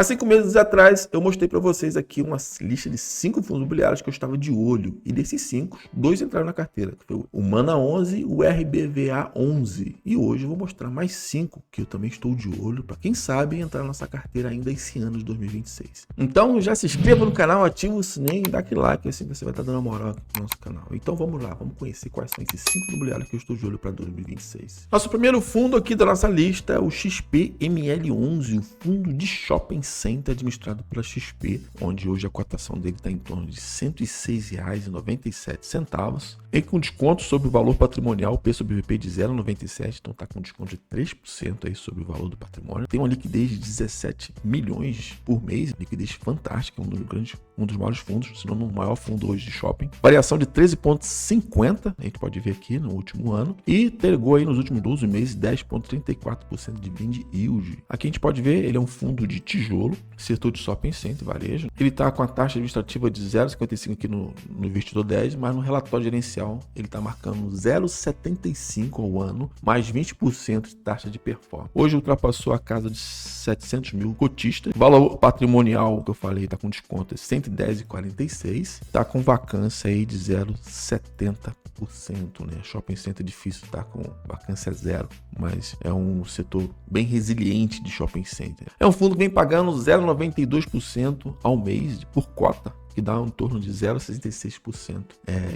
Há 5 meses atrás, eu mostrei para vocês aqui uma lista de 5 fundos imobiliários que eu estava de olho. E desses 5, 2 entraram na carteira, que foi o Mana 11 e o RBVA 11. E hoje eu vou mostrar mais 5 que eu também estou de olho, para quem sabe entrar na nossa carteira ainda esse ano de 2026. Então já se inscreva no canal, ativa o sininho e dá aquele like, assim você vai estar dando uma moral aqui no nosso canal. Então vamos lá, vamos conhecer quais são esses 5 imobiliários que eu estou de olho para 2026. Nosso primeiro fundo aqui da nossa lista é o XPML11, o fundo de shopping center administrado pela XP, onde hoje a cotação dele está em torno de R$ 106,97 e com desconto sobre o valor patrimonial, P sobre VP de 0,97, então está com desconto de 3% aí sobre o valor do patrimônio. Tem uma liquidez de 17 milhões por mês, liquidez fantástica, um dos maiores fundos, se não o maior fundo hoje de shopping. Variação de 13,50, a gente pode ver aqui no último ano, e entregou aí nos últimos 12 meses 10,34% de dividend yield. Aqui a gente pode ver, ele é um fundo de tijolo, setor de shopping center, varejo. Ele está com a taxa administrativa de 0,55 aqui no investidor 10, mas no relatório gerencial ele está marcando 0,75 ao ano, mais 20% de taxa de performance. Hoje ultrapassou a casa de 700 mil cotistas. Valor patrimonial que eu falei está com desconto, é 110,46. Está com vacância aí de 0,70%, né? Shopping center é difícil, tá com vacância zero, mas é um setor bem resiliente de shopping center. É um fundo que vem pagando 0,92% ao mês por cota, que dá em torno de 0,66%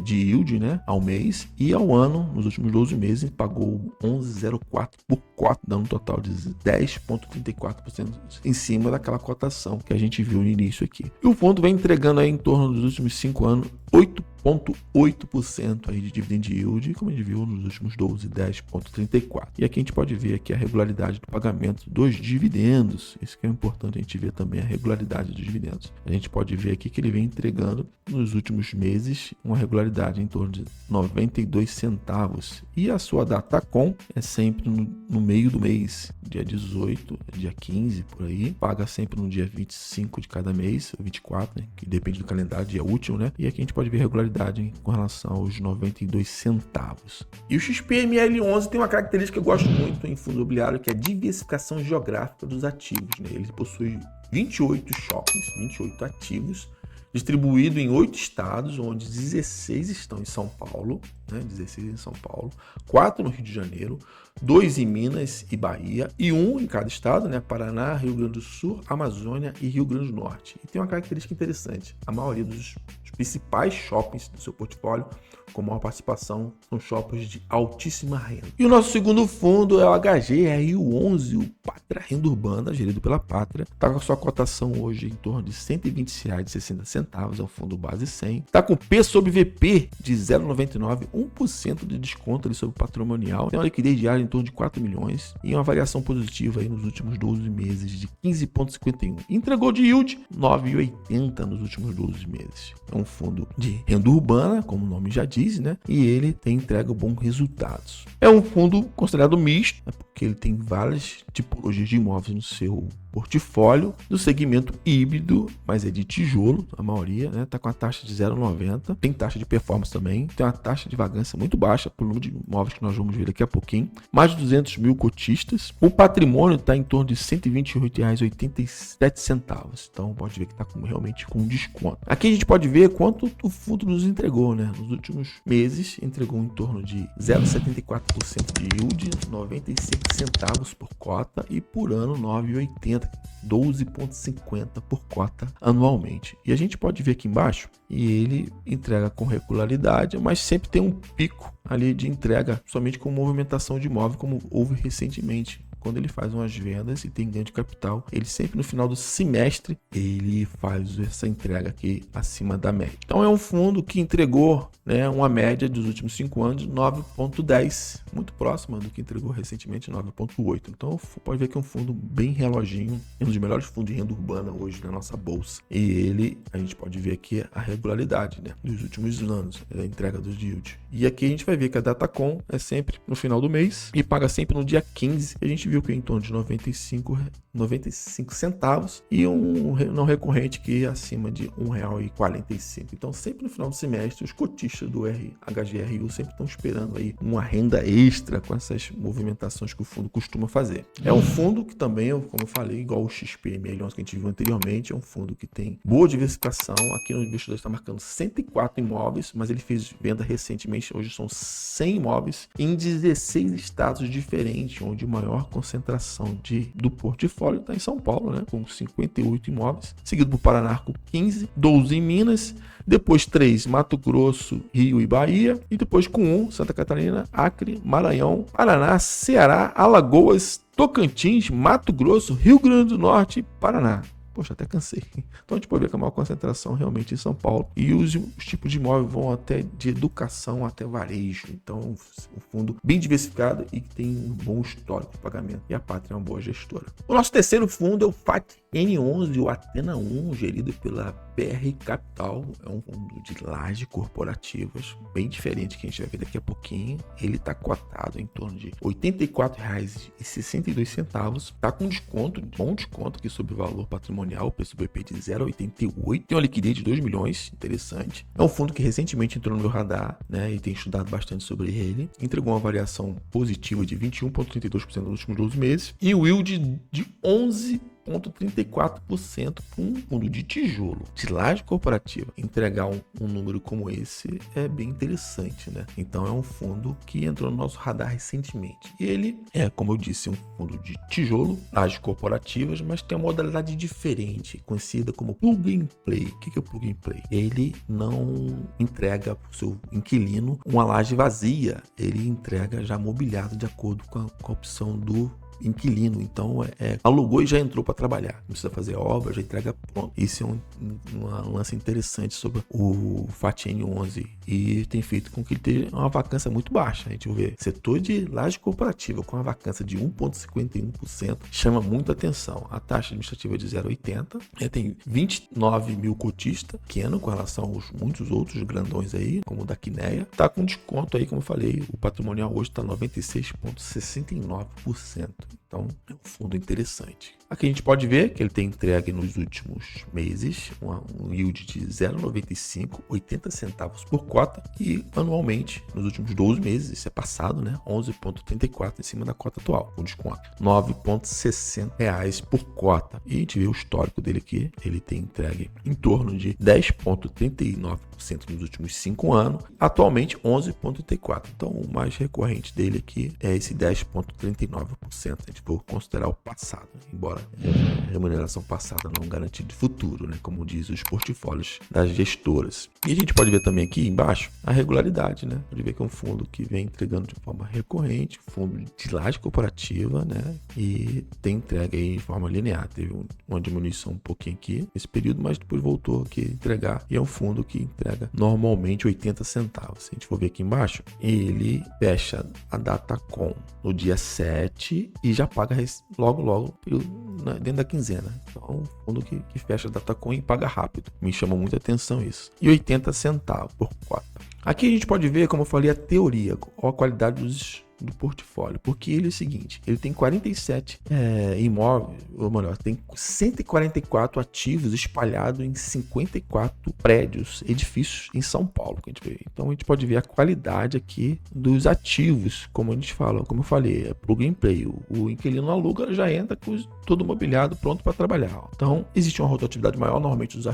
de yield, né, ao mês, e ao ano, nos últimos 12 meses, pagou 11,04% por cota, dando um total de 10,34% em cima daquela cotação que a gente viu no início aqui. E o fundo vem entregando aí em torno dos últimos 5 anos 8,8% aí de dividend yield, como a gente viu nos últimos 12, 10,34%. E aqui a gente pode ver aqui a regularidade do pagamento dos dividendos. Isso que é importante a gente ver também, a regularidade dos dividendos. A gente pode ver aqui que ele vem entregando nos últimos meses uma regularidade em torno de 92 centavos. E a sua Datacom é sempre no meio do mês, dia 18, dia 15, por aí. Paga sempre no dia 25 de cada mês, ou 24, né, que depende do calendário, dia útil, né? E aqui a gente pode ver regularidade com relação aos 92 centavos. E o XPML11 tem uma característica que eu gosto muito em fundo imobiliário, que é a diversificação geográfica dos ativos, né? Ele possui 28 shoppings, 28 ativos, distribuído em 8 estados, onde 16 estão em São Paulo, né? 16 em São Paulo, 4 no Rio de Janeiro, 2 em Minas e Bahia, e 1 em cada estado, né? Paraná, Rio Grande do Sul, Amazônia e Rio Grande do Norte. E tem uma característica interessante: a maioria dos principais shoppings do seu portfólio com maior participação são shoppings de altíssima renda. E o nosso segundo fundo é o HGRU11, o Pátria Renda Urbana, gerido pela Pátria. Está com a sua cotação hoje em torno de R$ 120,60, é um fundo base 100. Está com P sobre VP de 0,99, 1% de desconto ali sobre o patrimonial. Tem uma liquidez diária em torno de 4 milhões e uma variação positiva aí nos últimos 12 meses de 15,51. Entregou de yield 9,80 nos últimos 12 meses. É um fundo de renda urbana, como o nome já diz, né? E ele tem entrega bons resultados. É um fundo considerado misto, né? Porque ele tem várias tipologias de imóveis no seu portfólio, do segmento híbrido, mas é de tijolo, a maioria, né? Tá com a taxa de 0,90, tem taxa de performance também, tem uma taxa de vacância muito baixa pelo número de imóveis que nós vamos ver daqui a pouquinho, mais de 200 mil cotistas, o patrimônio está em torno de R$ 128,87, então pode ver que está realmente com desconto. Aqui a gente pode ver quanto o fundo nos entregou, né? Nos últimos meses entregou em torno de 0,74% de yield, 95 centavos por cota, e por ano 9,80, 12,50 por cota anualmente. E a gente pode ver aqui embaixo, e ele entrega com regularidade, mas sempre tem um pico ali de entrega, somente com movimentação de imóvel, como houve recentemente. Quando ele faz umas vendas e tem ganho de capital, ele sempre no final do semestre, ele faz essa entrega aqui acima da média. Então é um fundo que entregou, né, uma média dos últimos 5 anos de 9,10, muito próxima do que entregou recentemente, 9,8. Então pode ver que é um fundo bem reloginho, é um dos melhores fundos de renda urbana hoje na nossa bolsa. E ele, a gente pode ver aqui a regularidade, né, dos últimos anos, a entrega dos yield. E aqui a gente vai ver que a Datacom é sempre no final do mês e paga sempre no dia 15. A gente viu viu que é em torno de 95 centavos e um não recorrente que é acima de R$1,45. Então, sempre no final do semestre, os cotistas do HGRU sempre estão esperando aí uma renda extra com essas movimentações que o fundo costuma fazer. É um fundo que também, como eu falei, igual o XPML que a gente viu anteriormente, é um fundo que tem boa diversificação. Aqui no investidor está marcando 104 imóveis, mas ele fez venda recentemente, hoje são 100 imóveis em 16 estados diferentes, onde a maior concentração do portfólio está em São Paulo, né, com 58 imóveis, seguido por Paraná com 15, 12 em Minas, depois 3 Mato Grosso, Rio e Bahia, e depois com 1 Santa Catarina, Acre, Maranhão, Paraná, Ceará, Alagoas, Tocantins, Mato Grosso, Rio Grande do Norte e Paraná. Poxa, até cansei. Então a gente pode ver que a maior concentração realmente em São Paulo. E os tipos de imóvel vão até de educação até varejo. Então um fundo bem diversificado e que tem um bom histórico de pagamento. E a Pátria é uma boa gestora. O nosso terceiro fundo é o FATN11, o Athena 1, gerido pela BR Capital. É um fundo de lajes corporativas, bem diferente que a gente vai ver daqui a pouquinho. Ele está cotado em torno de R$ 84,62. Está com desconto, bom desconto aqui sobre o valor patrimonial. O preço do BP de 0,88, tem uma liquidez de 2 milhões, interessante. É um fundo que recentemente entrou no meu radar, né, e tenho estudado bastante sobre ele. Entregou uma variação positiva de 21,32% nos últimos 12 meses e o yield de 11,34% para um fundo de tijolo, de laje corporativa. Entregar um número como esse é bem interessante, né? Então é um fundo que entrou no nosso radar recentemente. E ele é, como eu disse, um fundo de tijolo, lajes corporativas, mas tem uma modalidade diferente, conhecida como plug and play. O que é o plug and play? Ele não entrega para o seu inquilino uma laje vazia, ele entrega já mobiliado de acordo com a opção do inquilino. Então alugou e já entrou para trabalhar, não precisa fazer obra, já entrega pronto. Isso é um lance interessante sobre o FATN11 e tem feito com que ele tenha uma vacância muito baixa. A gente vê setor de laje corporativa com uma vacância de 1,51% chama muita atenção. A taxa administrativa é de 0,80, tem 29 mil cotistas, pequeno com relação aos muitos outros grandões aí, como o da Quineia. Tá com desconto aí, como eu falei, o patrimonial hoje está 96,69%. Então, é um fundo interessante. Aqui a gente pode ver que ele tem entregue nos últimos meses um yield de 0,95, 80 centavos por cota, e anualmente, nos últimos 12 meses, isso é passado, né? 11,34 em cima da cota atual, com desconto. R$ 9,60 por cota. E a gente vê o histórico dele aqui, ele tem entregue em torno de 10,39% nos últimos 5 anos, atualmente 11,34%. Então, o mais recorrente dele aqui é esse 10,39%. A gente for considerar o passado, embora a remuneração passada não garantia de futuro, né? Como diz os portfólios das gestoras. E a gente pode ver também aqui embaixo a regularidade, né? Pode ver que é um fundo que vem entregando de forma recorrente, fundo de laje corporativa, né? E tem entrega aí de forma linear. Teve uma diminuição um pouquinho aqui nesse período, mas depois voltou aqui a entregar. E é um fundo que entrega normalmente 80 centavos. Se a gente for ver aqui embaixo, ele fecha a Datacom no dia 7 e já paga logo dentro da quinzena. Então, é um fundo que fecha a Datacom e paga rápido. Me chama muita atenção isso. E 80 centavos por cota. Aqui a gente pode ver, como eu falei, a teoria, ou a qualidade do portfólio, porque ele é o seguinte, ele tem 47 imóveis, ou melhor, tem 144 ativos espalhados em 54 prédios, edifícios em São Paulo, que a gente vê. Então a gente pode ver a qualidade aqui dos ativos, como a gente fala, como eu falei, é plug and play. O inquilino aluga, já entra com todo mobiliado pronto para trabalhar. Então existe uma rotatividade maior, normalmente os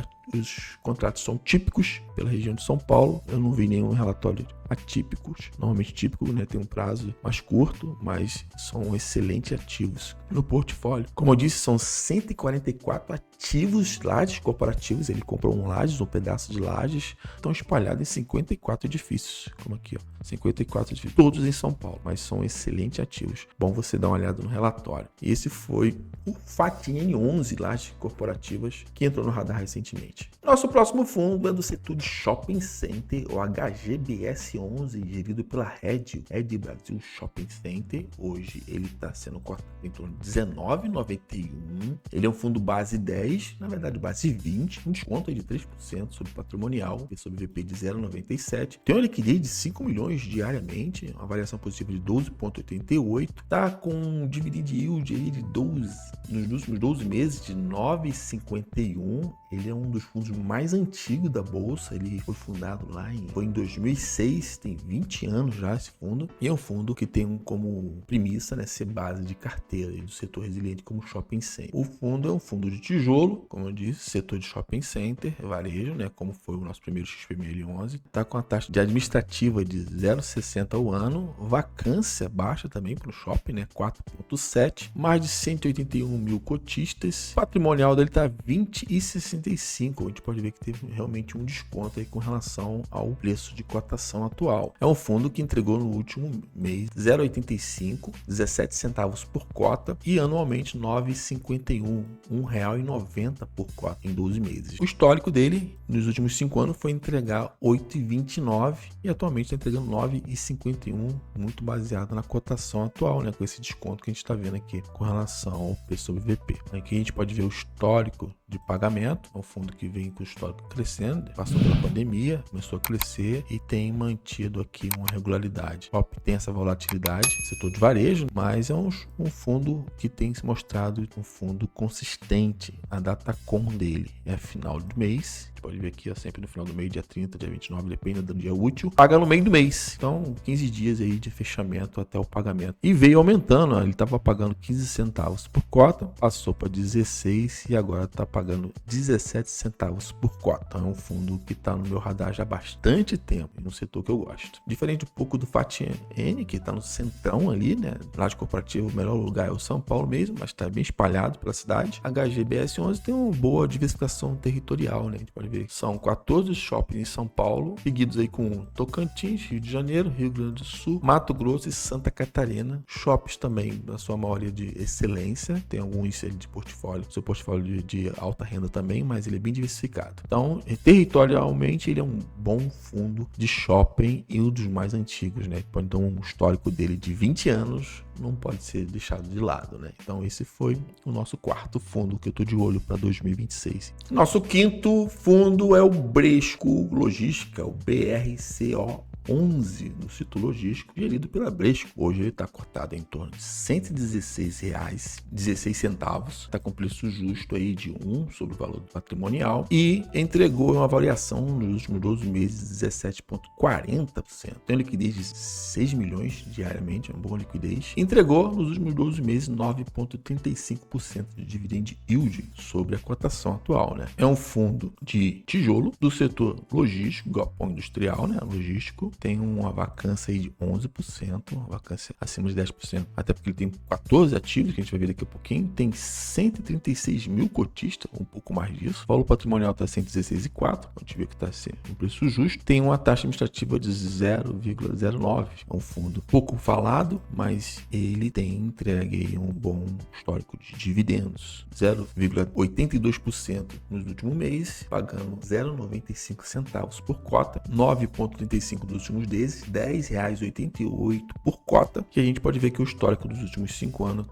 contratos são típicos pela região de São Paulo. Eu não vi nenhum relatório atípicos. Normalmente típico, né, tem um prazo mais curto, mas são excelentes ativos no portfólio. Como eu disse, são 144 ativos lajes corporativos. Ele comprou um pedaço de lajes, estão espalhados em 54 edifícios, como aqui, ó, 54 edifícios, todos em São Paulo, mas são excelentes ativos. Bom você dar uma olhada no relatório. Esse foi o FATN11, lajes corporativas, que entrou no radar recentemente. Nosso próximo fundo é do setor de shopping center, o HGBS11, gerido pela Red Brasil Shopping Center. Hoje ele está sendo cotado em torno de R$19,91. Ele é um fundo base 10, na verdade base 20, um desconto aí de 3% sobre patrimonial, sobre VP de 0,97. Tem uma liquidez de 5 milhões diariamente, uma variação positiva de 12,88. Tá com um dividend yield aí de 12, nos últimos 12 meses de 9,51. Ele é um dos fundos mais antigos da bolsa. Ele foi fundado foi em 2006, tem 20 anos já esse fundo. E é um fundo que tem como premissa, né, ser base de carteira do setor resiliente como shopping center. O fundo é um fundo de tijolo, como eu disse, setor de shopping center, varejo, né, como foi o nosso primeiro XP11. Tá com a taxa de administrativa de 0,60 ao ano, vacância baixa também para o shopping, né, 4,7, mais de 181 mil cotistas. O patrimonial dele tá 20,65. A gente pode ver que teve realmente um desconto aí com relação ao preço de cotação atual. É um fundo que entregou no último mês 0,85, 17 centavos por cota e anualmente 9,51, R$1,90 por cota em 12 meses. O histórico dele nos últimos 5 anos foi entregar 8,29 e atualmente está entregando 9,51, muito baseado na cotação atual, né, com esse desconto que a gente está vendo aqui com relação ao preço sobre VP. Aqui a gente pode ver o histórico de pagamento, é um fundo que vem com o histórico crescendo, passou pela pandemia, começou a crescer e tem mantido aqui uma regularidade. O top tem essa volatilidade, setor de varejo, mas é um fundo que tem se mostrado um fundo consistente. A datacom dele é final do mês, a gente pode ver aqui, ó, sempre no final do mês, dia 30, dia 29, depende do dia útil, paga no meio do mês. Então, 15 dias aí de fechamento até o pagamento. E veio aumentando, ó, ele estava pagando 15 centavos por cota, passou para 16 e agora está pagando 17 centavos por cota. Então, é um fundo que está no meu radar já há bastante tempo, no setor que eu gosto. Diferente um pouco do FATN, que está no centrão ali, né? Laje corporativo, o melhor lugar é o São Paulo mesmo, mas está bem espalhado pela cidade. HGBS11 tem uma boa diversificação territorial, né? A gente pode ver que são 14 shoppings em São Paulo, seguidos aí com Tocantins, Rio de Janeiro, Rio Grande do Sul, Mato Grosso e Santa Catarina. Shoppings também, na sua maioria de excelência, tem alguns de portfólio, seu portfólio de alta renda também, mas ele é bem diversificado. Então, territorialmente, ele é um bom fundo de shopping e um dos mais antigos, né? Então, um histórico dele de 20 anos não pode ser deixado de lado, né? Então, esse foi o nosso quarto fundo que eu tô de olho para 2026. Nosso quinto fundo é o Bresco Logística, o BRCO 11 no setor logístico, gerido pela Bresco. Hoje ele está cotado em torno de R$116,16, está com preço justo aí de 1 sobre o valor do patrimonial e entregou uma variação nos últimos 12 meses de 17,40%. Tem liquidez de 6 milhões diariamente, é uma boa liquidez. Entregou nos últimos 12 meses 9,35% de dividend yield sobre a cotação atual, né? É um fundo de tijolo do setor logístico, galpão industrial, né? Logístico. Tem uma vacância aí de 11%, uma vacância acima de 10%, até porque ele tem 14 ativos, que a gente vai ver daqui a pouquinho, tem 136 mil cotistas, um pouco mais disso, o valor patrimonial está 116,4, a gente vê que está um preço justo, tem uma taxa administrativa de 0,09, é um fundo pouco falado, mas ele tem entregue aí um bom histórico de dividendos, 0,82% nos últimos meses, pagando 0,95 centavos por cota, 9,35 dos últimos desses, R$10,88 por cota, que a gente pode ver que o histórico dos últimos 5 anos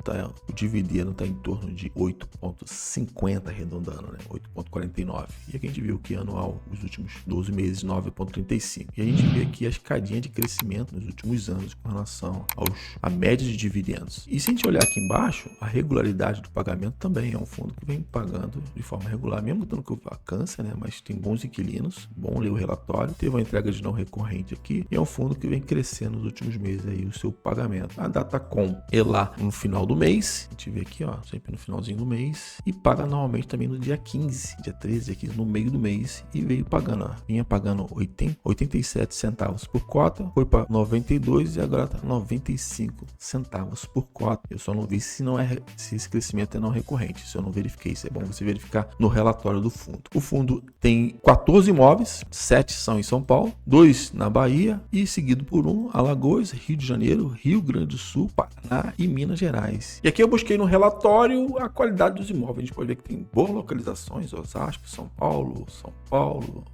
o dividendo está em torno de 8,50 arredondando, né? 8,49. E aqui a gente viu que anual, os últimos 12 meses, 9,35. E a gente vê aqui a escadinha de crescimento nos últimos anos com relação à média de dividendos. E se a gente olhar aqui embaixo, a regularidade do pagamento também é um fundo que vem pagando de forma regular, mesmo estando com vacância, né? Mas tem bons inquilinos, bom ler o relatório, teve uma entrega de não recorrente aqui, e é um fundo que vem crescendo nos últimos meses aí o seu pagamento. A datacom é lá no final do mês, a gente vê aqui, ó, sempre no finalzinho do mês, e paga normalmente também no dia 15, dia 13, dia 15, no meio do mês, e veio pagando, ó, vinha pagando 87 centavos por cota, foi para 92 e agora tá 95 centavos por cota. Eu só não vi se esse crescimento é não recorrente, se eu não verifiquei, isso é bom você verificar no relatório do fundo. O fundo tem 14 imóveis, 7 são em São Paulo, 2 na Bahia Bahia e seguido por Alagoas, Rio de Janeiro, Rio Grande do Sul, Paraná e Minas Gerais. E aqui eu busquei no relatório a qualidade dos imóveis. A gente pode ver que tem boas localizações, Osasco, São Paulo,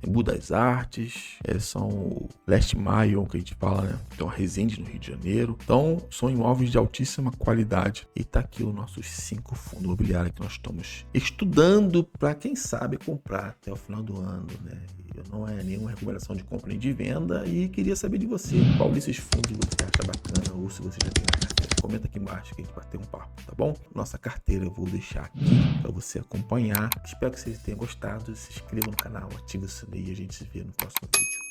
Embu das Artes, são o Leste Maio, que a gente fala, né? Então, Resende, no Rio de Janeiro. Então, são imóveis de altíssima qualidade. E tá aqui os nossos 5 fundos imobiliários que nós estamos estudando para, quem sabe, comprar até o final do ano, né? Não é nenhuma recomendação de compra nem de venda, e queria saber de você qual desses fundos você acha bacana, ou se você já tem na carteira. Comenta aqui embaixo que a gente vai ter um papo, tá bom? Nossa carteira eu vou deixar aqui para você acompanhar. Espero que vocês tenham gostado. Se inscreva no canal, ative o sininho e a gente se vê no próximo vídeo.